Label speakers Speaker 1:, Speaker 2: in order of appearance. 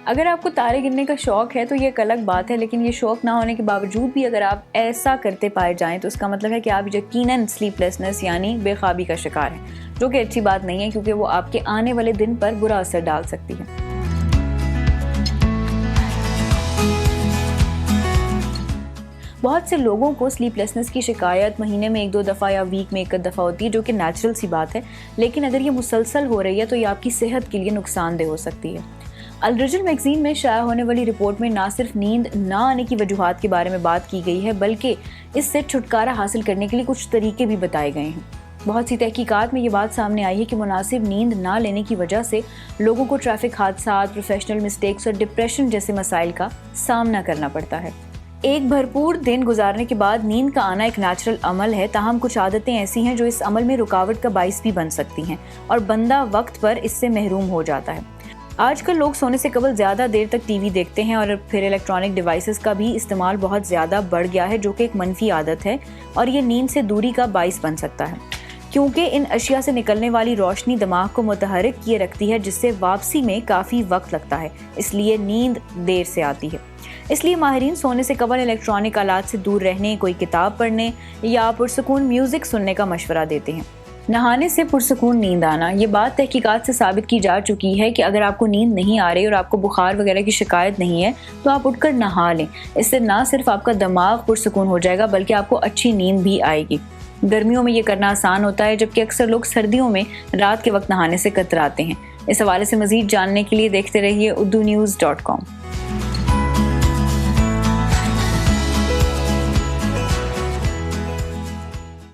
Speaker 1: اگر آپ کو تارے گننے کا شوق ہے تو یہ ایک الگ بات ہے، لیکن یہ شوق نہ ہونے کے باوجود بھی اگر آپ ایسا کرتے پائے جائیں تو اس کا مطلب ہے کہ آپ یقیناً سلیپ لیسنس یعنی بے خوابی کا شکار ہیں، جو کہ اچھی بات نہیں ہے کیونکہ وہ آپ کے آنے والے دن پر برا اثر ڈال سکتی ہے۔ بہت سے لوگوں کو سلیپ لیسنس کی شکایت مہینے میں 1-2 دفعہ یا ویک میں 1 دفعہ ہوتی ہے، جو کہ نیچرل سی بات ہے، لیکن اگر یہ مسلسل ہو رہی ہے تو یہ آپ کی صحت کے لیے نقصان دہ ہو سکتی ہے۔ الرجل میگزین میں شائع ہونے والی رپورٹ میں نہ صرف نیند نہ آنے کی وجوہات کے بارے میں بات کی گئی ہے، بلکہ اس سے چھٹکارا حاصل کرنے کے لیے کچھ طریقے بھی بتائے گئے ہیں۔ بہت سی تحقیقات میں یہ بات سامنے آئی ہے کہ مناسب نیند نہ لینے کی وجہ سے لوگوں کو ٹریفک حادثات، پروفیشنل مسٹیکس اور ڈپریشن جیسے مسائل کا سامنا کرنا پڑتا ہے۔ ایک بھرپور دن گزارنے کے بعد نیند کا آنا ایک نیچرل عمل ہے، تاہم کچھ عادتیں ایسی ہیں جو اس عمل میں رکاوٹ کا باعث بھی بن سکتی ہیں اور بندہ وقت پر اس سے محروم ہو جاتا ہے۔ آج کل لوگ سونے سے قبل زیادہ دیر تک ٹی وی دیکھتے ہیں اور پھر الیکٹرانک ڈیوائسز کا بھی استعمال بہت زیادہ بڑھ گیا ہے، جو کہ ایک منفی عادت ہے اور یہ نیند سے دوری کا باعث بن سکتا ہے، کیونکہ ان اشیاء سے نکلنے والی روشنی دماغ کو متحرک کیے رکھتی ہے، جس سے واپسی میں کافی وقت لگتا ہے، اس لیے نیند دیر سے آتی ہے۔ اس لیے ماہرین سونے سے قبل الیکٹرانک آلات سے دور رہنے، کوئی کتاب پڑھنے یا پرسکون میوزک سننے کا مشورہ دیتے ہیں۔ نہانے سے پرسکون نیند آنا، یہ بات تحقیقات سے ثابت کی جا چکی ہے کہ اگر آپ کو نیند نہیں آ رہی اور آپ کو بخار وغیرہ کی شکایت نہیں ہے تو آپ اٹھ کر نہا لیں۔ اس سے نہ صرف آپ کا دماغ پرسکون ہو جائے گا بلکہ آپ کو اچھی نیند بھی آئے گی۔ گرمیوں میں یہ کرنا آسان ہوتا ہے، جبکہ اکثر لوگ سردیوں میں رات کے وقت نہانے سے کتراتے ہیں۔ اس حوالے سے مزید جاننے کے لیے دیکھتے رہیے urdunews.com۔